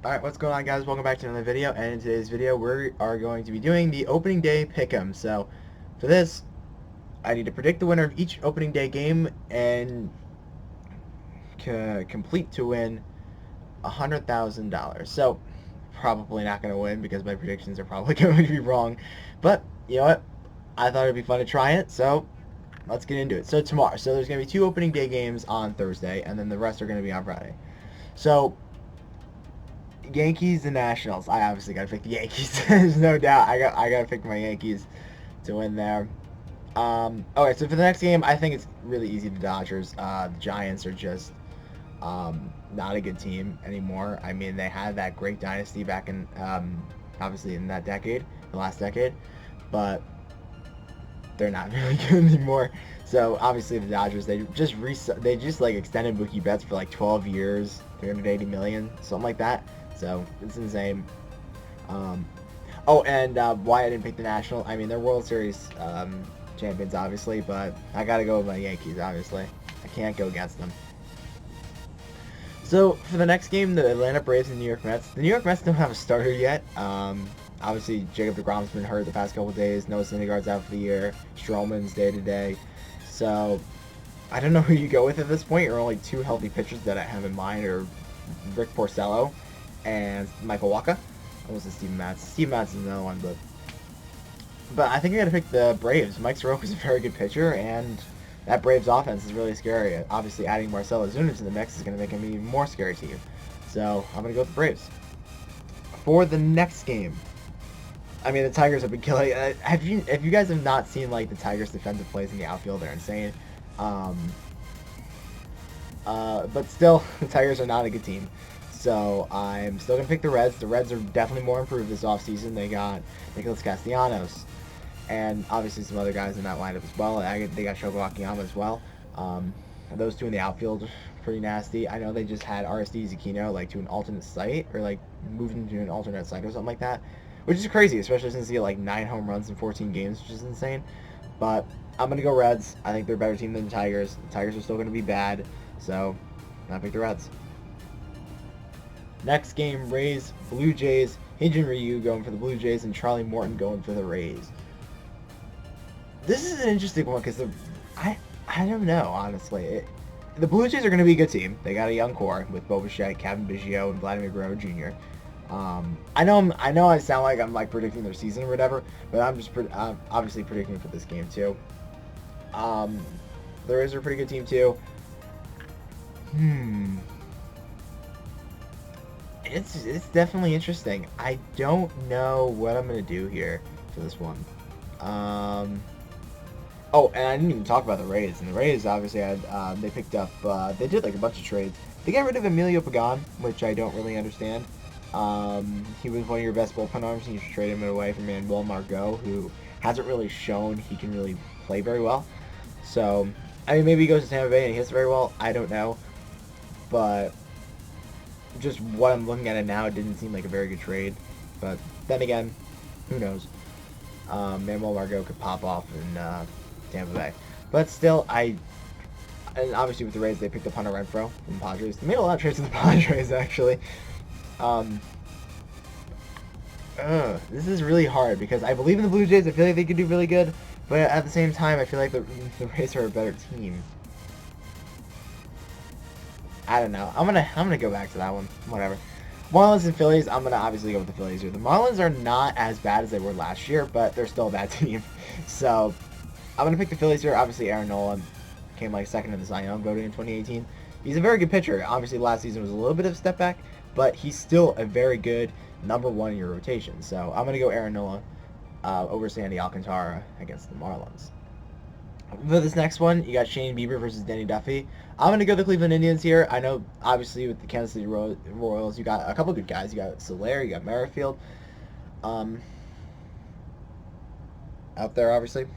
Alright, what's going on, guys? Welcome back to another video, and in today's video we are going to be doing the opening day pick'em. So for this, I need to predict the winner of each opening day game and complete to win $100,000. So probably not going to win because my predictions are probably going to be wrong, but you know what? I thought it'd be fun to try it, so let's get into it. So tomorrow, there's going to be two opening day games on Thursday, and then the rest are going to be on Friday. So Yankees and Nationals. I obviously gotta pick the Yankees. There's no doubt. I gotta pick my Yankees to win there. Okay, so for the next game, I think it's really easy. The Dodgers. The Giants are just not a good team anymore. I mean, they had that great dynasty back in obviously in that decade, the last decade, but they're not really good anymore. So obviously the Dodgers, they just like extended Mookie Betts for like 12 years, 380 million, something like that. So it's insane. Oh, and why I didn't pick the National? I mean, they're World Series champions, obviously, but I gotta go with my Yankees. Obviously, I can't go against them. So for the next game, the Atlanta Braves and New York Mets. The New York Mets don't have a starter yet. Obviously, Jacob deGrom's been hurt the past couple of days. Noah Syndergaard's out for the year. Stroman's day to day. So I don't know who you go with at this point. Or only two healthy pitchers that I have in mind are Rick Porcello and Michael Wacha. Almost Steven Matz. Steven Matz is another one, but I think I gotta pick the Braves. Mike Soroka's a very good pitcher, and that Braves offense is really scary. Obviously, adding Marcell Ozuna to the mix is gonna make him even more scary to you. So I'm gonna go with the Braves. For the next game, I mean, the Tigers have been killing. If you guys have not seen like the Tigers' defensive plays in the outfield, they're insane. But still, the Tigers are not a good team. So I'm still going to pick the Reds. The Reds are definitely more improved this offseason. They got Nicholas Castellanos and obviously some other guys in that lineup as well. They got Shogo Akiyama as well. Those two in the outfield pretty nasty. I know they just had RSD Zukino like to an alternate site or like moved into an alternate site or something like that, which is crazy, especially since he had like 9 home runs in 14 games, which is insane. But I'm going to go Reds. I think they're a better team than the Tigers. The Tigers are still going to be bad, so I pick the Reds. Next game, Rays, Blue Jays, Hyun-Jin Ryu going for the Blue Jays, and Charlie Morton going for the Rays. This is an interesting one because I don't know, honestly. The Blue Jays are going to be a good team. They got a young core with Bo Bichette, Kevin Biggio, and Vladimir Guerrero Jr. I know I sound like I'm like predicting their season or whatever, but I'm just obviously predicting for this game too. The Rays are a pretty good team too. It's definitely interesting. I don't know what I'm gonna do here for this one. Oh, and I didn't even talk about the Rays. And the Rays obviously had they picked up they did like a bunch of trades. They got rid of Emilio Pagan, which I don't really understand. He was one of your best bullpen arms, and you should trade him away from Manuel Margot, who hasn't really shown he can really play very well. So I mean, maybe he goes to Tampa Bay and he hits very well. I don't know, but just what I'm looking at it now, it didn't seem like a very good trade. But then again, who knows? Manuel Margot could pop off in Tampa Bay. But still, and obviously with the Rays, they picked up Hunter Renfroe from the Padres. They made a lot of trades with the Padres, actually. This is really hard because I believe in the Blue Jays. I feel like they could do really good. But at the same time, I feel like the Rays are a better team. I don't know. I'm gonna go back to that one. Whatever. Marlins and Phillies. I'm gonna obviously go with the Phillies here. The Marlins are not as bad as they were last year, but they're still a bad team. So I'm gonna pick the Phillies here. Obviously, Aaron Nola came like second in the Cy Young voting in 2018. He's a very good pitcher. Obviously, last season was a little bit of a step back, but he's still a very good #1 in your rotation. So I'm gonna go Aaron Nola over Sandy Alcantara against the Marlins. For this next one, you got Shane Bieber versus Danny Duffy. I'm going to go the Cleveland Indians here. I know, obviously, with the Kansas City Royals, you got a couple good guys. You got Soler, you got Merrifield out there, obviously.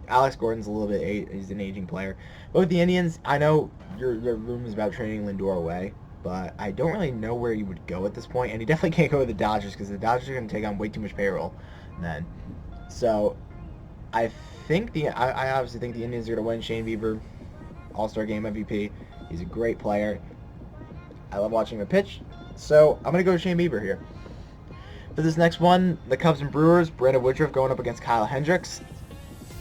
Alex Gordon's a little bit, he's an aging player. But with the Indians, I know your room is about trading Lindor away, but I don't really know where you would go at this point. And you definitely can't go with the Dodgers because the Dodgers are going to take on way too much payroll then. So I obviously think the Indians are going to win. Shane Bieber, All-Star Game MVP. He's a great player. I love watching him pitch. So I'm gonna go with Shane Bieber here. For this next one, the Cubs and Brewers, Brandon Woodruff going up against Kyle Hendricks.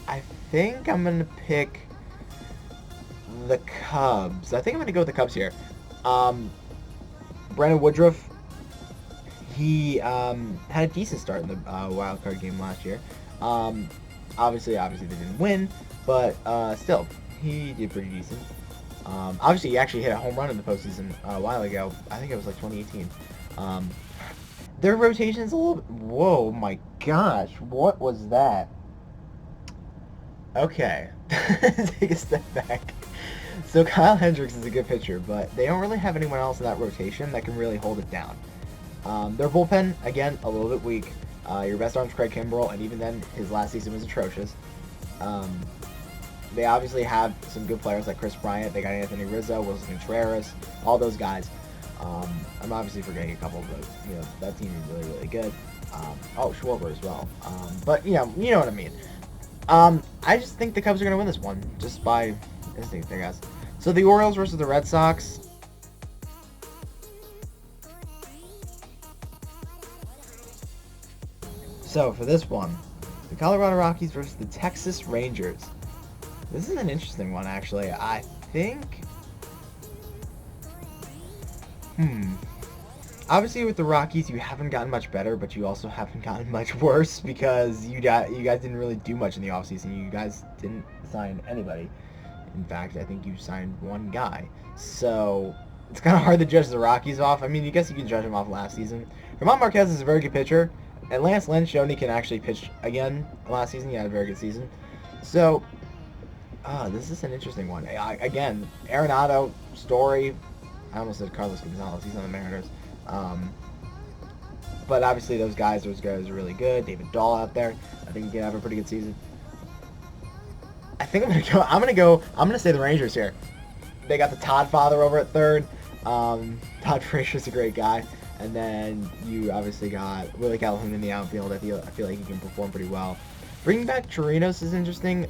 I think I'm gonna pick the Cubs. I think I'm gonna go with the Cubs here. Brandon Woodruff, he had a decent start in the wild card game last year. Obviously they didn't win, but still, he did pretty decent. Obviously, he actually hit a home run in the postseason a while ago. I think it was like 2018. Their rotation's a little bit... Whoa, my gosh. What was that? Okay. Take a step back. So Kyle Hendricks is a good pitcher, but they don't really have anyone else in that rotation that can really hold it down. Their bullpen, again, a little bit weak. Your best arm's Craig Kimbrell, and even then, his last season was atrocious. They obviously have some good players like Chris Bryant. They got Anthony Rizzo, Wilson Contreras, all those guys. I'm obviously forgetting a couple, but that team is really, really good. Schwarber as well. But you know what I mean. I just think the Cubs are going to win this one, just by instinct, I guess. So the Orioles versus the Red Sox. So for this one, the Colorado Rockies versus the Texas Rangers. This is an interesting one, actually. I think... Obviously, with the Rockies, you haven't gotten much better, but you also haven't gotten much worse because you guys didn't really do much in the offseason. You guys didn't sign anybody. In fact, I think you signed one guy. So, it's kind of hard to judge the Rockies off. I mean, I guess you can judge them off last season. Germán Marquez is a very good pitcher, and Lance Lynn showed he can actually pitch again last season. He had a very good season. So, this is an interesting one. Again, Arenado, Story. I almost said Carlos Gonzalez. He's on the Mariners. But obviously those guys are really good. David Dahl out there. I think he can have a pretty good season. I think I'm gonna say the Rangers here. They got the Todd father over at third. Todd Frazier's a great guy. And then you obviously got Willie Calhoun in the outfield. I feel like he can perform pretty well. Bringing back Chirinos is interesting.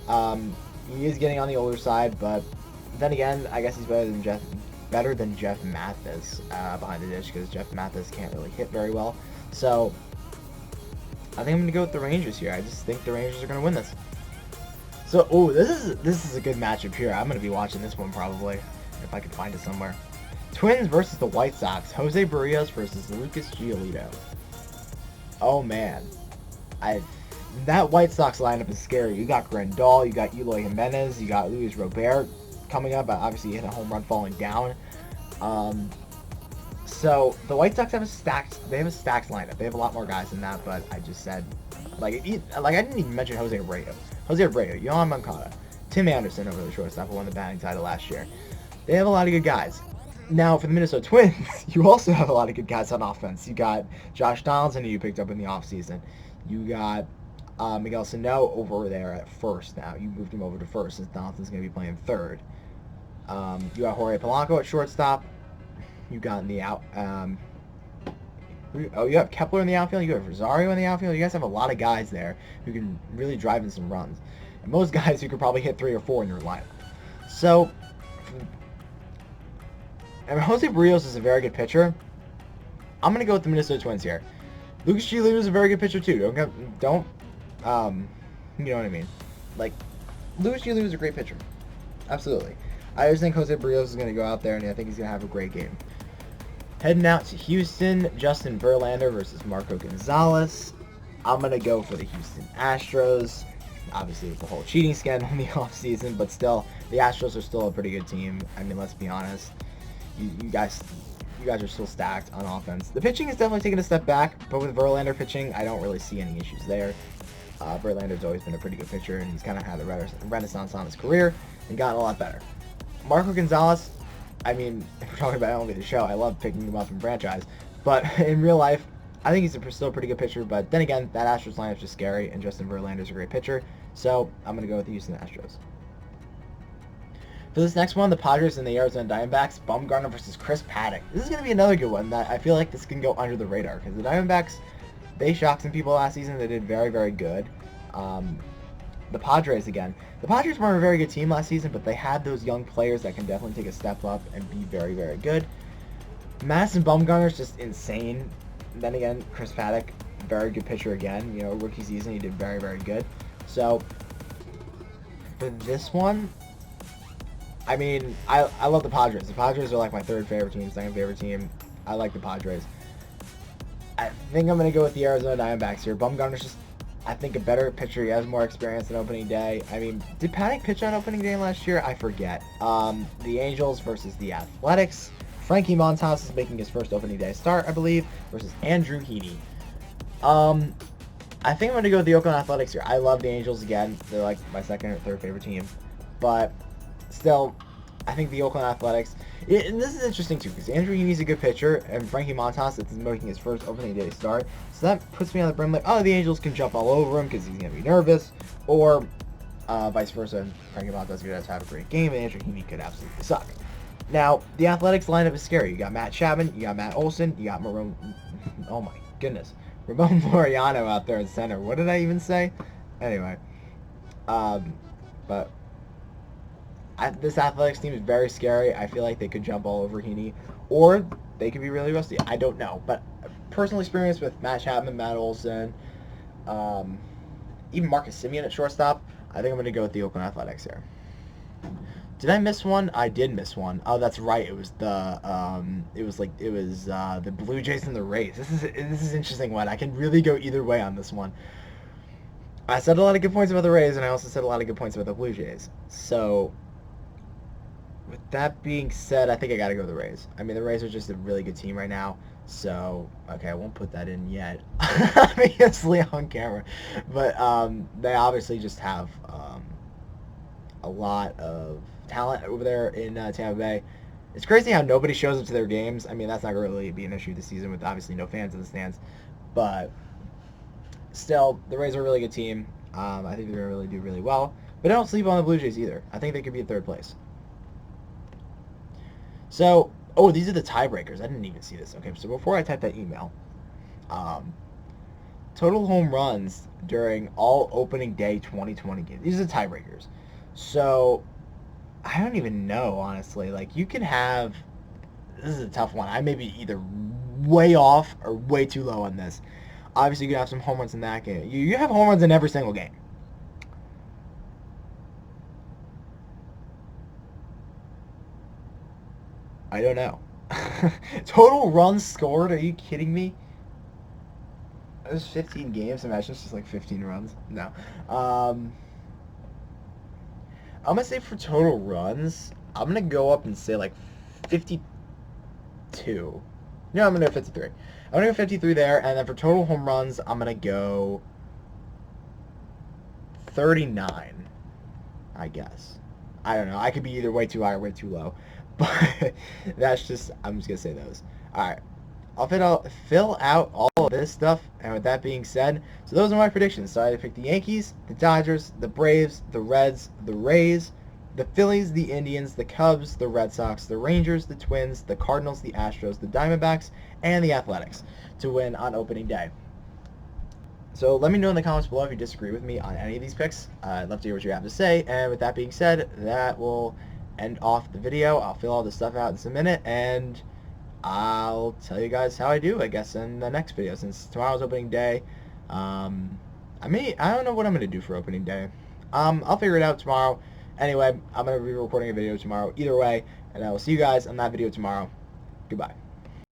He is getting on the older side, but then again, I guess he's better than Jeff Mathis behind the dish, because Jeff Mathis can't really hit very well. So I think I'm gonna go with the Rangers here. I just think the Rangers are gonna win this. So this is a good matchup here. I'm gonna be watching this one probably if I can find it somewhere. Twins versus the White Sox. Jose Barrios versus Lucas Giolito. Oh man, that White Sox lineup is scary. You got Grandal, you got Eloy Jimenez, you got Luis Robert coming up. Obviously, he hit a home run falling down. So the White Sox have a stacked lineup. They have a lot more guys than that, but I just said, I didn't even mention Jose Abreu, Yohan Moncada, Tim Anderson over the shortstop who won the batting title last year. They have a lot of good guys. Now, for the Minnesota Twins, you also have a lot of good guys on offense. You got Josh Donaldson, who you picked up in the offseason. You got Miguel Sano over there at first now. You moved him over to first since Donaldson's going to be playing third. You got Jorge Polanco at shortstop. You got in the out... you have Kepler in the outfield. You have Rosario in the outfield. You guys have a lot of guys there who can really drive in some runs. And most guys who could probably hit 3 or 4 in your lineup. So... And Jose Barrios is a very good pitcher. I'm gonna go with the Minnesota Twins here. Lucas Giolito is a very good pitcher too. You know what I mean? Like, Lucas Giolito is a great pitcher. Absolutely. I just think Jose Barrios is gonna go out there and I think he's gonna have a great game. Heading out to Houston, Justin Verlander versus Marco Gonzalez. I'm gonna go for the Houston Astros. Obviously, it's the whole cheating scandal in the offseason, but still, the Astros are still a pretty good team. I mean, let's be honest. You guys are still stacked on offense. The pitching is definitely taking a step back, but with Verlander pitching, I don't really see any issues there. Verlander's always been a pretty good pitcher, and he's kind of had a renaissance on his career and gotten a lot better. Marco Gonzalez, I mean, if we're talking about only the show, I love picking him up in franchise, but in real life, I think he's still a pretty good pitcher, but then again, that Astros lineup is just scary, and Justin Verlander's a great pitcher, so I'm going to go with the Houston Astros. For this next one, the Padres and the Arizona Diamondbacks, Bumgarner versus Chris Paddack. This is going to be another good one that I feel like this can go under the radar, because the Diamondbacks, they shocked some people last season. They did very, very good. The Padres, again. The Padres weren't a very good team last season, but they had those young players that can definitely take a step up and be very, very good. Madison Bumgarner's just insane. Then again, Chris Paddock, very good pitcher again. You know, rookie season, he did very, very good. So, for this one, I mean, I love the Padres. The Padres are like my third favorite team, second favorite team. I like the Padres. I think I'm going to go with the Arizona Diamondbacks here. Bumgarner's just, I think, a better pitcher. He has more experience than opening day. I mean, did Paddock pitch on opening day last year? I forget. The Angels versus the Athletics. Frankie Montas is making his first opening day start, I believe, versus Andrew Heaney. I think I'm going to go with the Oakland Athletics here. I love the Angels again. They're like my second or third favorite team. But still, I think the Oakland Athletics... and this is interesting, too, because Andrew Heaney's a good pitcher, and Frankie Montas is making his first opening day start. So that puts me on the brim like, oh, the Angels can jump all over him because he's going to be nervous. Or vice versa, Frankie Montas could have a great game, and Andrew Heaney could absolutely suck. Now, the Athletics lineup is scary. You got Matt Chapman, you got Matt Olson, you got Ramon... Oh, my goodness. Ramon Laureano out there in center. What did I even say? Anyway. But... this Athletics team is very scary. I feel like they could jump all over Heaney. Or they could be really rusty. I don't know. But personal experience with Matt Chapman, Matt Olson, even Marcus Semien at shortstop, I think I'm going to go with the Oakland Athletics here. Did I miss one? I did miss one. Oh, that's right. It was the the Blue Jays and the Rays. This is an interesting one. I can really go either way on this one. I said a lot of good points about the Rays, and I also said a lot of good points about the Blue Jays. So, with that being said, I think I got to go with the Rays. I mean, the Rays are just a really good team right now. So, okay, I won't put that in yet, obviously on camera. But they obviously just have a lot of talent over there in Tampa Bay. It's crazy how nobody shows up to their games. I mean, that's not really be an issue this season with obviously no fans in the stands. But still, the Rays are a really good team. I think they're going to really do really well. But I don't sleep on the Blue Jays either. I think they could be in third place. So, oh, these are the tiebreakers. I didn't even see this. Okay, so before I type that email, total home runs during all opening day 2020 games. These are the tiebreakers. So, I don't even know, honestly. Like, you can have... This is a tough one. I may be either way off or way too low on this. Obviously, you can have some home runs in that game. You have home runs in every single game. I don't know. Total runs scored? Are you kidding me? There's 15 games. Imagine it's just like 15 runs. No. I'm going to say for total runs, I'm going to go up and say like 52. No, I'm going to go 53. I'm going to go 53 there, and then for total home runs, I'm going to go 39, I guess. I don't know. I could be either way too high or way too low. But that's just, I'm just going to say those. Alright. I'll fill out all of this stuff, and with that being said, so those are my predictions. So I picked the Yankees, the Dodgers, the Braves, the Reds, the Rays, the Phillies, the Indians, the Cubs, the Red Sox, the Rangers, the Twins, the Cardinals, the Astros, the Diamondbacks, and the Athletics to win on opening day. So let me know in the comments below if you disagree with me on any of these picks. I'd love to hear what you have to say, and with that being said, that will end off the video. I'll fill all this stuff out in just a minute, and I'll tell you guys how I do, I guess, in the next video, since tomorrow's opening day. I don't know what I'm going to do for opening day. I'll figure it out tomorrow. Anyway, I'm going to be recording a video tomorrow either way, and I will see you guys on that video tomorrow. Goodbye.